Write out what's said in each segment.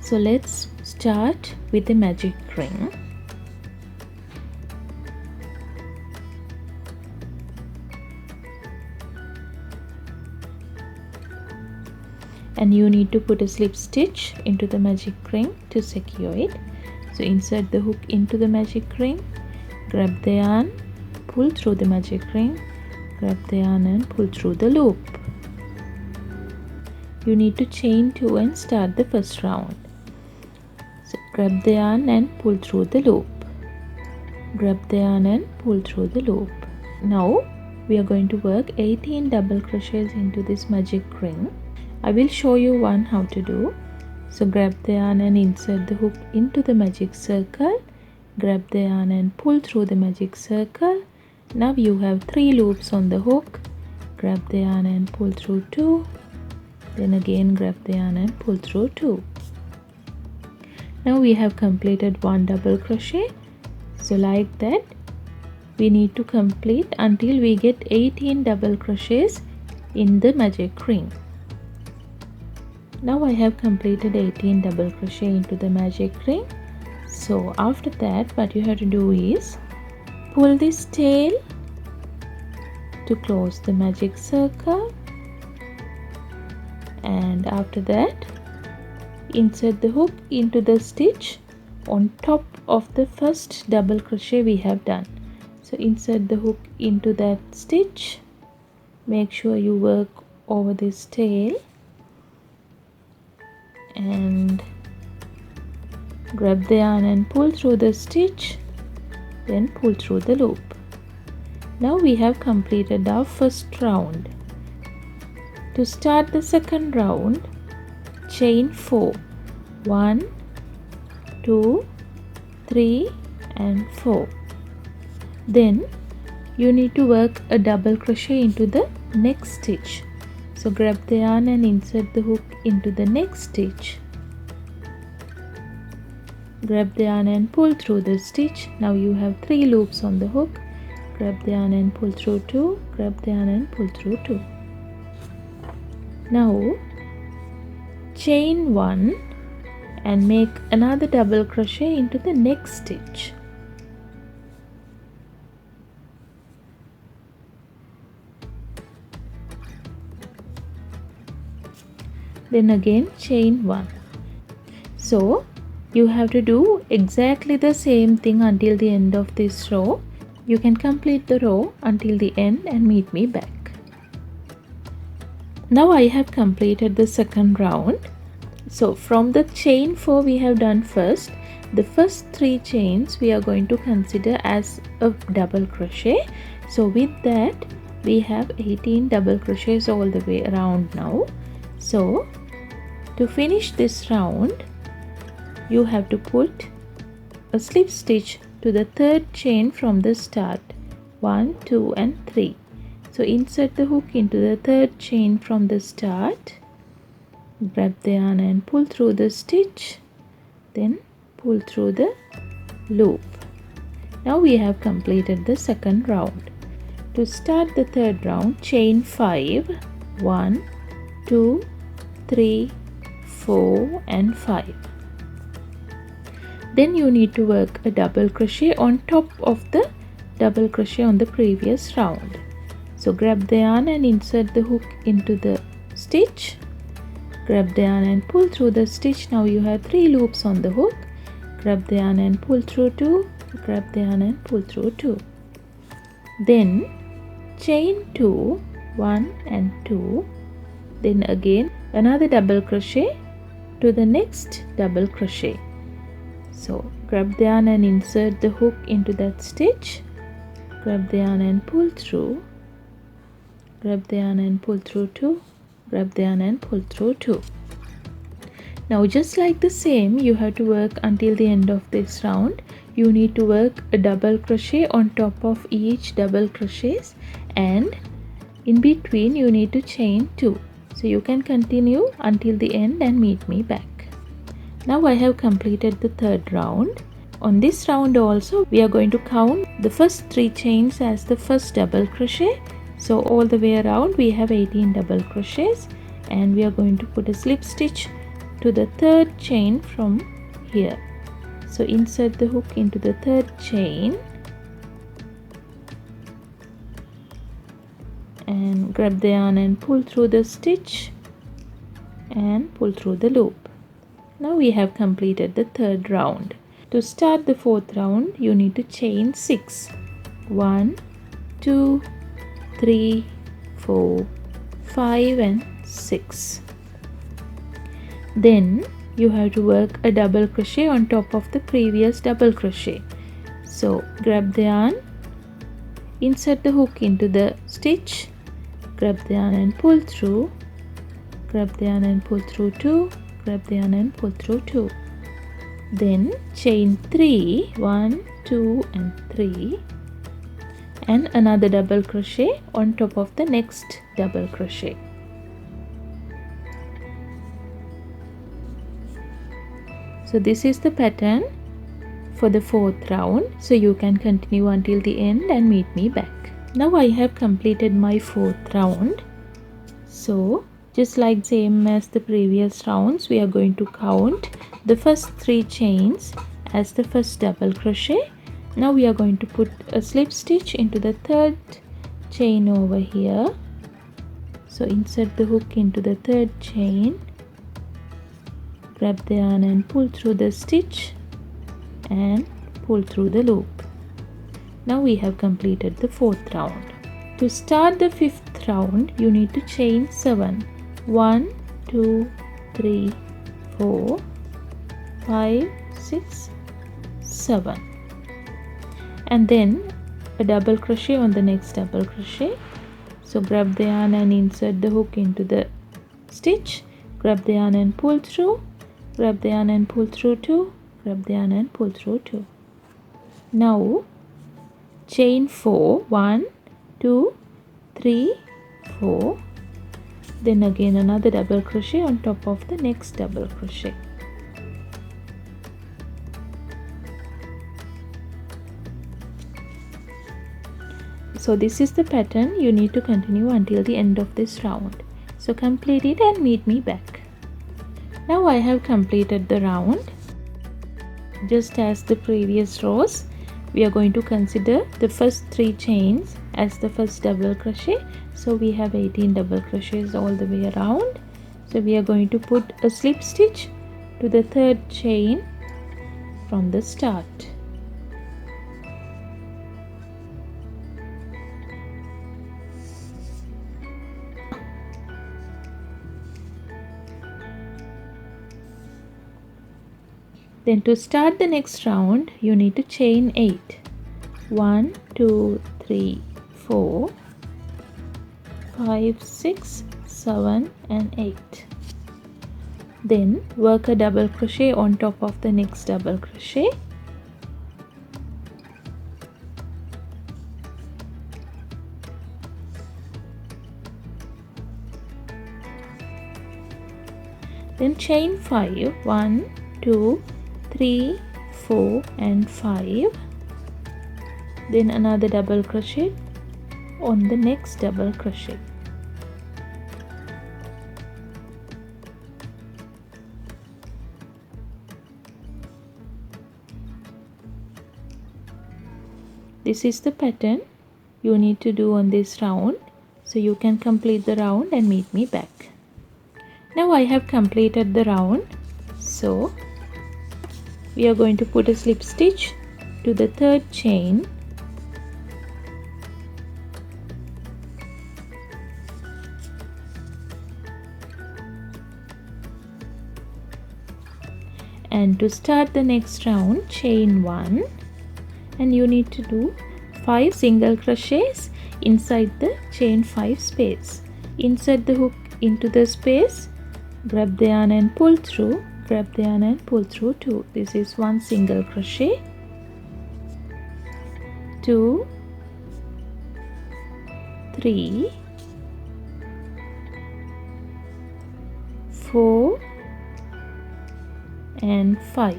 So let's start with the magic ring. And you need to put a slip stitch into the magic ring to secure it. So insert the hook into the magic ring, grab the yarn, pull through the magic ring, grab the yarn and pull through the loop. You need to chain 2 and start the first round. So grab the yarn and pull through the loop. Grab the yarn and pull through the loop. Now we are going to work 18 double crochets into this magic ring. I will show you one how to do. So grab the yarn and insert the hook into the magic circle. Grab the yarn and pull through the magic circle. Now you have 3 loops on the hook. Grab the yarn and pull through 2. Then again grab the yarn and pull through 2. Now we have completed 1 double crochet. So like that we need to complete until we get 18 double crochets in the magic ring. Now I have completed 18 double crochet into the magic ring. So after that what you have to do is pull this tail to close the magic circle, and after that insert the hook into the stitch on top of the first double crochet we have done. So insert the hook into that stitch, make sure you work over this tail and grab the yarn and pull through the stitch, then pull through the loop. Now we have completed our first round. To start the second round, chain 4. 1, 2, 3 and 4. Then you need to work a double crochet into the next stitch. So grab the yarn and insert the hook into the next stitch. Grab the yarn and pull through the stitch. Now you have 3 loops on the hook. Grab the yarn and pull through 2. Grab the yarn and pull through 2. Now chain 1 and make another double crochet into the next stitch. Then again chain 1. So you have to do exactly the same thing until the end of this row. You can complete the row until the end and meet me back. Now I have completed the second round. So from the chain 4 we have done first, the first 3 chains we are going to consider as a double crochet. So with that we have 18 double crochets all the way around now. So to finish this round you have to put a slip stitch to the third chain from the start. 1, 2 and 3. So insert the hook into the third chain from the start, grab the yarn and pull through the stitch, then pull through the loop. Now we have completed the second round. To start the third round, chain 5. 1, 2, 3, 4 and 5. Then you need to work a double crochet on top of the double crochet on the previous round. So grab the yarn and insert the hook into the stitch, grab the yarn and pull through the stitch. Now you have 3 loops on the hook. Grab the yarn and pull through 2, grab the yarn and pull through 2. Then chain 2, 1 and 2. Then again another double crochet to the next double crochet. So grab the yarn and insert the hook into that stitch, grab the yarn and pull through, grab the yarn and pull through 2, grab the yarn and pull through 2. Now just like the same you have to work until the end of this round. You need to work a double crochet on top of each double crochets, and in between you need to chain 2. So you can continue until the end and meet me back. Now I have completed the third round. On this round also we are going to count the first 3 chains as the first double crochet. So all the way around we have 18 double crochets, and we are going to put a slip stitch to the third chain from here. So insert the hook into the third chain and grab the yarn and pull through the stitch and pull through the loop. Now we have completed the third round. To start the fourth round you need to chain 6. 1, 2, 3, 4, 5 and 6. Then you have to work a double crochet on top of the previous double crochet. So grab the yarn, insert the hook into the stitch, grab the yarn and pull through, grab the yarn and pull through 2, grab the yarn and pull through 2. Then chain 3, 1, 2 and 3, and another double crochet on top of the next double crochet. So this is the pattern for the fourth round, so you can continue until the end and meet me back. Now I have completed my fourth round. So just like same as the previous rounds, we are going to count the first 3 chains as the first double crochet. Now we are going to put a slip stitch into the third chain over here. So insert the hook into the third chain, grab the yarn and pull through the stitch and pull through the loop. Now we have completed the fourth round. To start the fifth round you need to chain 7. 1, 2, 3, 4, 5, 6, 7, and then a double crochet on the next double crochet. So grab the yarn and insert the hook into the stitch, grab the yarn and pull through, grab the yarn and pull through 2, grab the yarn and pull through 2. Now chain 4, 1, 2, 3, 4, then again another double crochet on top of the next double crochet. So this is the pattern you need to continue until the end of this round. So complete it and meet me back. Now I have completed the round. Just as the previous rows, we are going to consider the first 3 chains as the first double crochet. So we have 18 double crochets all the way around. So we are going to put a slip stitch to the third chain from the start. Then to start the next round you need to chain 8. 1, 2, 3, 4, 5, 6, 7 and 8. Then work a double crochet on top of the next double crochet. Then chain 5. 1, 2, 3, 4 and 5. Then another double crochet on the next double crochet. This is the pattern you need to do on this round, so you can complete the round and meet me back. Now I have completed the round, so we are going to put a slip stitch to the third chain, and to start the next round chain 1, and you need to do 5 single crochets inside the chain 5 space. Insert the hook into the space, grab the yarn and pull through, grab the yarn and pull through 2. This is 1 single crochet, 2, 3, 4 and 5.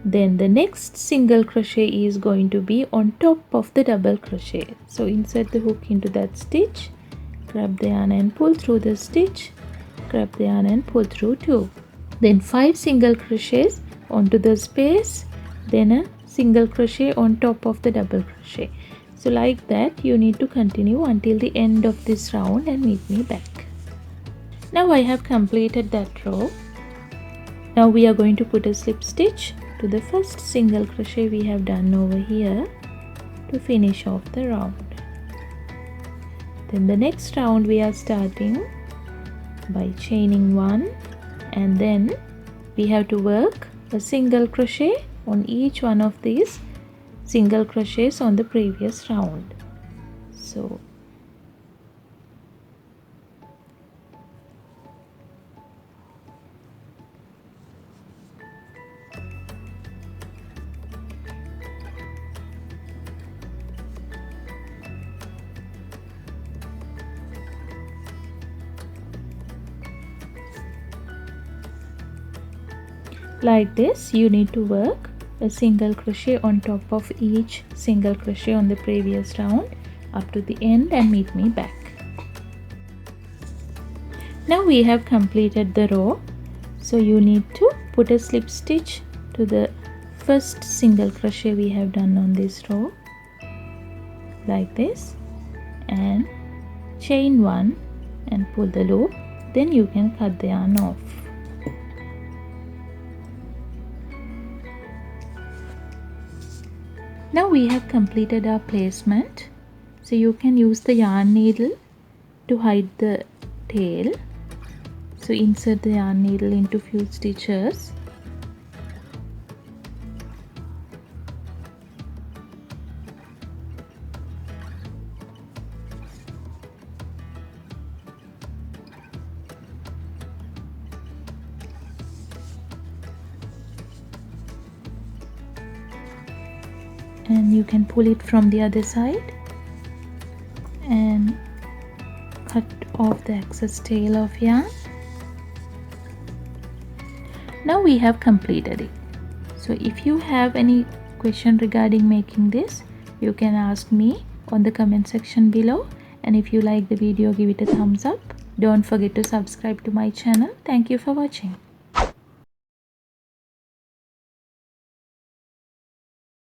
Then the next single crochet is going to be on top of the double crochet. So insert the hook into that stitch, grab the yarn and pull through the stitch, grab the yarn and pull through 2. Then 5 single crochets onto the space, then a single crochet on top of the double crochet. So like that you need to continue until the end of this round and meet me back. Now I have completed that row. Now we are going to put a slip stitch to the first single crochet we have done over here to finish off the round. Then the next round we are starting by chaining 1, and then we have to work a single crochet on each one of these single crochets on the previous round. So like this you need to work a single crochet on top of each single crochet on the previous round up to the end and meet me back. Now we have completed the row, so you need to put a slip stitch to the first single crochet we have done on this row like this, and chain 1 and pull the loop, then you can cut the yarn off. Now we have completed our placement, so you can use the yarn needle to hide the tail. So insert the yarn needle into few stitches. And you can pull it from the other side and cut off the excess tail of yarn. Now we have completed it. So if you have any question regarding making this, you can ask me on the comment section below, and if you like the video, give it a thumbs up. Don't forget to subscribe to my channel. Thank you for watching.